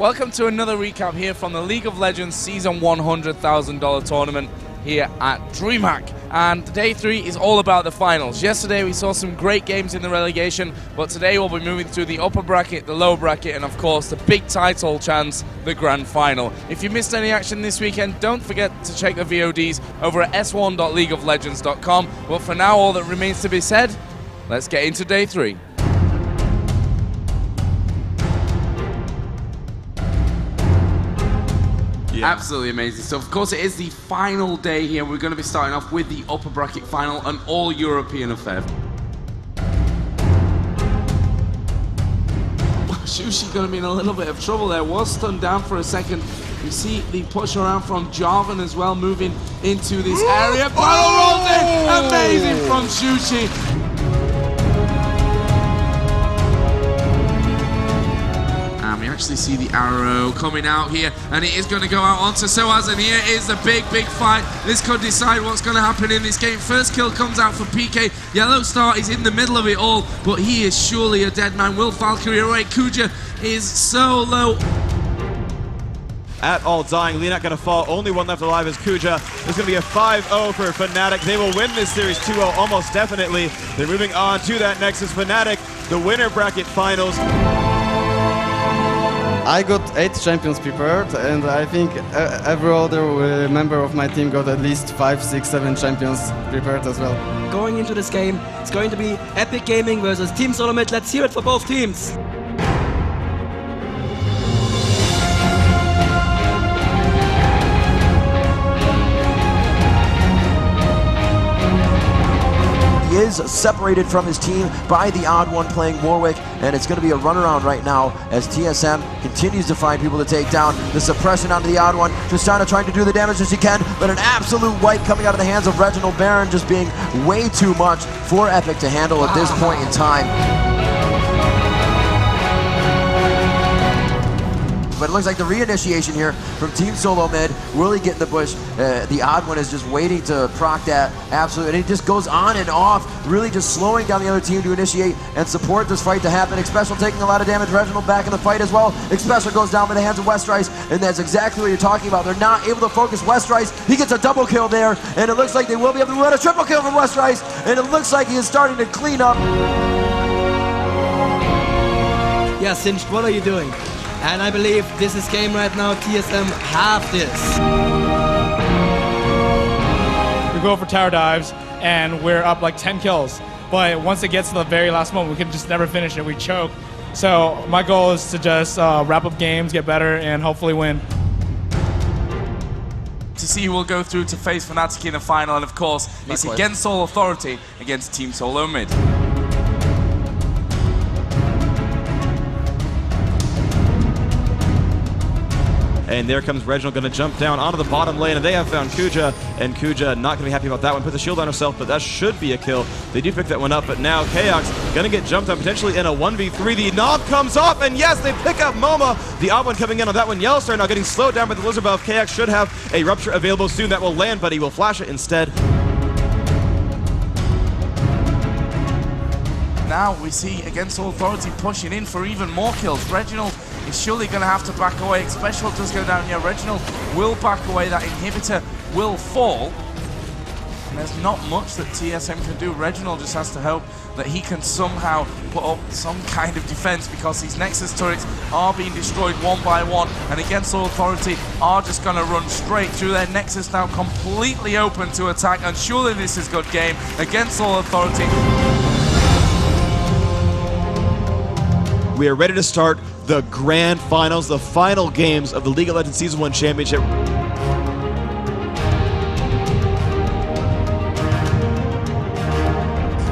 Welcome to another recap here from the League of Legends Season $100,000 tournament here at Dreamhack. And day 3 is all about the finals. Yesterday we saw some great games in the relegation, but today we'll be moving through the upper bracket, the lower bracket, and of course the big title chance, the grand final. If you missed any action this weekend, don't forget to check the VODs over at s1.leagueoflegends.com. But for now, all that remains to be said, let's get into day 3. Yeah. Absolutely amazing stuff. Of course, it is the final day here. We're going to be starting off with the upper bracket final, an all-European affair. Sushi going to be in a little bit of trouble there. Was stunned down for a second. We see the push around from Jarvan as well, moving into this area. Battle rolls in! Amazing from Sushi. We actually see the arrow coming out here, and it is going to go out onto Soaz, and here is the big fight. This could decide what's going to happen in this game. First kill comes out for PK. Yellow Star is in the middle of it all, but he is surely a dead man. Will Valkyrie away? Kuja is so low. At all dying, Leonat gonna fall. Only one left alive is Kuja. There's gonna be a 5-0 for Fnatic. They will win this series 2-0 almost definitely. They're moving on to that Nexus. Fnatic, the winner bracket finals. I got 8 champions prepared, and I think every other member of my team got at least 5, 6, 7 champions prepared as well. Going into this game, it's going to be Epic Gaming versus Team Solomid. Let's hear it for both teams. He is separated from his team by the odd one playing Warwick, and it's going to be a runaround right now as TSM continues to find people to take down. The suppression onto the odd one, Tristana trying to do the damage as she can, but an absolute wipe coming out of the hands of Reginald. Baron just being way too much for Epic to handle at this point in time. But it looks like the reinitiation here from Team Solo Mid, really getting the push. The odd one is just waiting to proc that absolutely, and it just goes on and off, really just slowing down the other team to initiate and support this fight to happen. Xpecial taking a lot of damage, Reginald back in the fight as well. Xpecial goes down by the hands of Westrice, and that's exactly what you're talking about. They're not able to focus Westrice. He gets a double kill there, and it looks like they will be able to run a triple kill from Westrice, and it looks like he is starting to clean up. Yeah, Singed, what are you doing? And I believe this is game right now. TSM have this. We go for tower dives, and we're up like 10 kills. But once it gets to the very last moment, we can just never finish it. We choke. So my goal is to just wrap up games, get better, and hopefully win. To see who will go through to face Fnatic in the final, and of course, it's against All Authority against Team Solo Mid. And there comes Reginald, going to jump down onto the bottom lane, and they have found Kuja, and Kuja not going to be happy about that one. Put the shield on herself, but that should be a kill. They do pick that one up, but now Chaos going to get jumped on, potentially in a 1v3. The knob comes off, and yes, they pick up Moma. The odd one coming in on that one. Yellowstar now getting slowed down by the Lizard buff. Chaos should have a Rupture available soon. That will land, but he will flash it instead. Now we see against All Authority pushing in for even more kills. Reginald is surely going to have to back away. Xpecial does go down here. Reginald will back away. That inhibitor will fall. And there's not much that TSM can do. Reginald just has to hope that he can somehow put up some kind of defense, because these Nexus turrets are being destroyed one by one, and against All Authority are just going to run straight through their Nexus now completely open to attack, and surely this is a good game against All Authority. We are ready to start the grand finals, the final games of the League of Legends Season 1 Championship.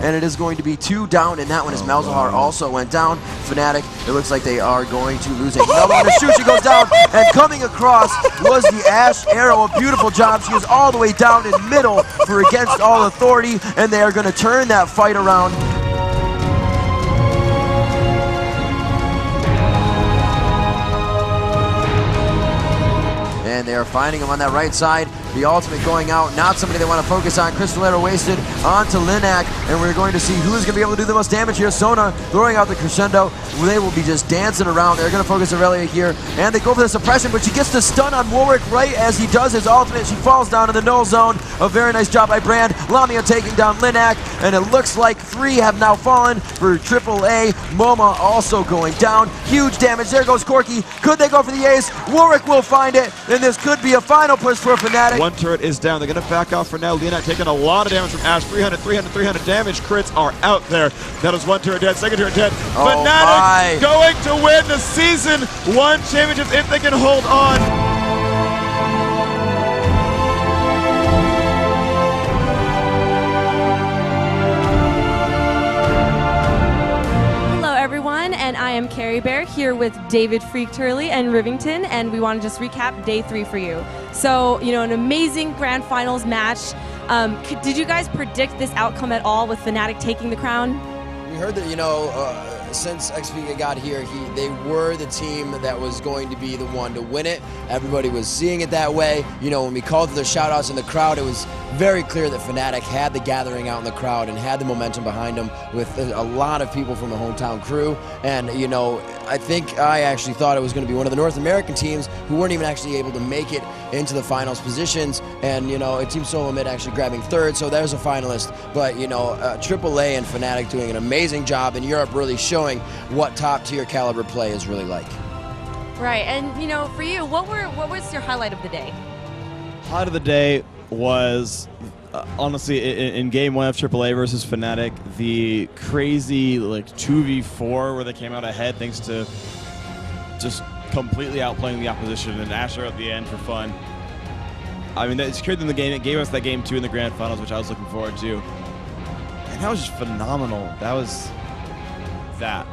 And it is going to be 2 down, and that one is Malzahar also went down. Fnatic, it looks like they are going to lose another one. Shushi goes down, and coming across was the Ash Arrow. A beautiful job. She is all the way down in middle for against All Authority, and they are going to turn that fight around. And they are finding him on that right side. The ultimate going out, not somebody they want to focus on. Crystal Arrow wasted onto Linak, and we're going to see who's going to be able to do the most damage here. Sona throwing out the crescendo. They will be just dancing around. They're going to focus Aurelia here, and they go for the suppression, but she gets the stun on Warwick right as he does his ultimate. She falls down in the null zone. A very nice job by Brand. Lamia taking down Linak, and it looks like 3 have now fallen for AAA. MoMA also going down. Huge damage. There goes Corky. Could they go for the ace? Warwick will find it, and this could be a final push for Fnatic. One turret is down. They're going to back off for now. Linak taking a lot of damage from Ash. 300 damage. Crits are out there. That is one turret dead. Second turret dead. Oh Fnatic going to win the Season 1 championship if they can hold on. And I am Carrie Bear here with David Freak Turley and Rivington, and we want to just recap day 3 for you. So, you know, an amazing grand finals match. Did you guys predict this outcome at all with Fnatic taking the crown? We heard that, you know, since XP got here, they were the team that was going to be the one to win it. Everybody was seeing it that way. You know, when we called for the shout-outs in the crowd, it was very clear that Fnatic had the gathering out in the crowd and had the momentum behind them with a lot of people from the hometown crew. And, you know, I actually thought it was going to be one of the North American teams who weren't even actually able to make it into the finals positions. And, you know, Team Solo Mid actually grabbing 3rd, so there's a finalist. But, you know, AAA and Fnatic doing an amazing job in Europe, really showing what top-tier caliber play is really like. Right, and, you know, for you, what was your highlight of the day? Highlight of the day was honestly in game 1 of AAA versus Fnatic, the crazy like 2v4 where they came out ahead thanks to just completely outplaying the opposition and Asher at the end for fun. I mean, it's secured them the game. It gave us that game 2 in the grand finals, which I was looking forward to, and that was just phenomenal. That was that.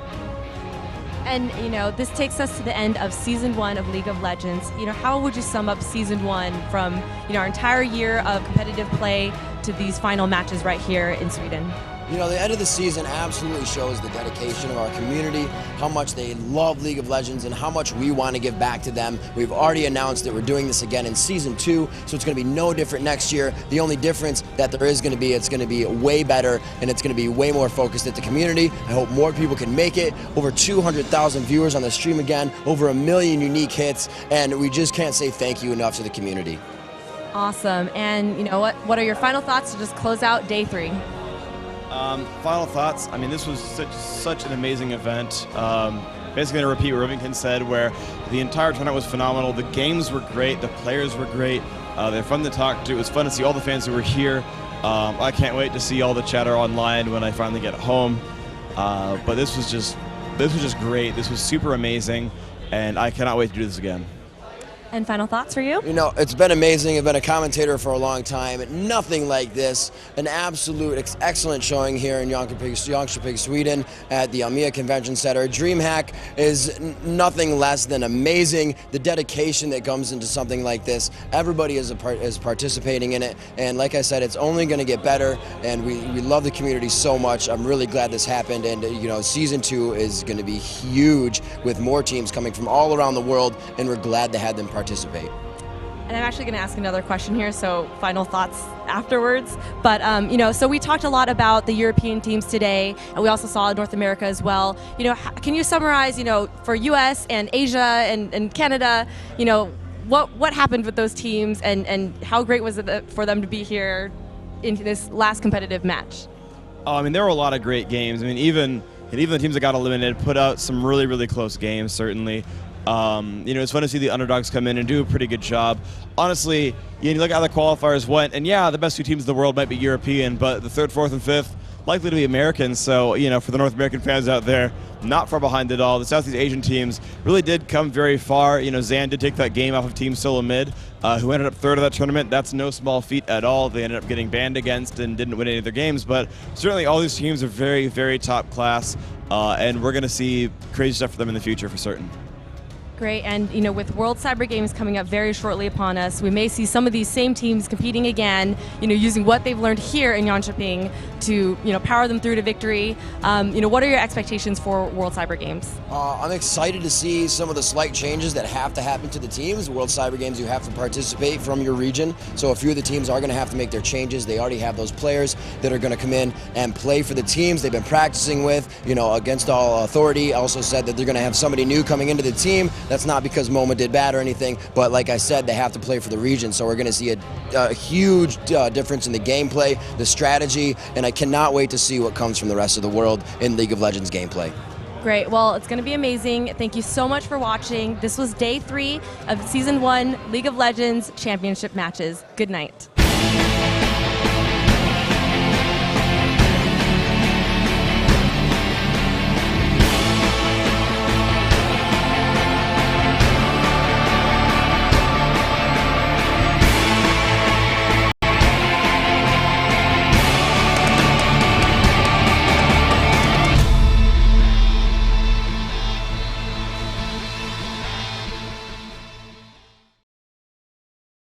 And, you know, this takes us to the end of Season 1 of League of Legends. You know, how would you sum up Season 1 from, you know, our entire year of competitive play to these final matches right here in Sweden? You know, the end of the season absolutely shows the dedication of our community, how much they love League of Legends, and how much we want to give back to them. We've already announced that we're doing this again in Season 2, so it's going to be no different next year. The only difference that there is going to be, it's going to be way better, and it's going to be way more focused at the community. I hope more people can make it. Over 200,000 viewers on the stream again, over 1 million unique hits, and we just can't say thank you enough to the community. Awesome. And, you know, what are your final thoughts to just close out day 3? Final thoughts. I mean, this was such an amazing event. Basically, going to repeat what Rivington said, where the entire tournament was phenomenal. The games were great. The players were great. They're fun to talk to. It was fun to see all the fans who were here. I can't wait to see all the chatter online when I finally get home. But this was just great. This was super amazing, and I cannot wait to do this again. And final thoughts for you? You know, it's been amazing. I've been a commentator for a long time. Nothing like this. An absolute excellent showing here in Jönköping, Sweden at the Almia Convention Center. Dreamhack is nothing less than amazing. The dedication that comes into something like this. Everybody is participating in it. And like I said, it's only going to get better. And we love the community so much. I'm really glad this happened. And, you know, Season 2 is going to be huge with more teams coming from all around the world. And we're glad to have them participate. And I'm actually going to ask another question here, so final thoughts afterwards. But, you know, so we talked a lot about the European teams today, and we also saw North America as well. You know, can you summarize, you know, for US and Asia and Canada, you know, what happened with those teams and how great was it for them to be here in this last competitive match? Oh, I mean, there were a lot of great games. I mean, even the teams that got eliminated put out some really, really close games, certainly. You know, it's fun to see the underdogs come in and do a pretty good job. Honestly, you look at how the qualifiers went, and yeah, the best 2 teams in the world might be European, but the 3rd, 4th, and 5th likely to be American. So, you know, for the North American fans out there, not far behind at all. The Southeast Asian teams really did come very far. You know, Zan did take that game off of Team Solo Mid, who ended up 3rd of that tournament. That's no small feat at all. They ended up getting banned against and didn't win any of their games, but certainly all these teams are very, very top class, and we're going to see crazy stuff for them in the future for certain. Great, and you know, with World Cyber Games coming up very shortly upon us, we may see some of these same teams competing again. You know, using what they've learned here in Jönköping to power them through to victory. What are your expectations for World Cyber Games? I'm excited to see some of the slight changes that have to happen to the teams. World Cyber Games, you have to participate from your region, so a few of the teams are going to have to make their changes. They already have those players that are going to come in and play for the teams they've been practicing with. Against all authority. Also said that they're going to have somebody new coming into the team. That's not because MoMA did bad or anything, but like I said, they have to play for the region, so we're going to see a huge difference in the gameplay, the strategy, and I cannot wait to see what comes from the rest of the world in League of Legends gameplay. Great, well, it's going to be amazing. Thank you so much for watching. This was day 3 of Season 1 League of Legends Championship matches. Good night.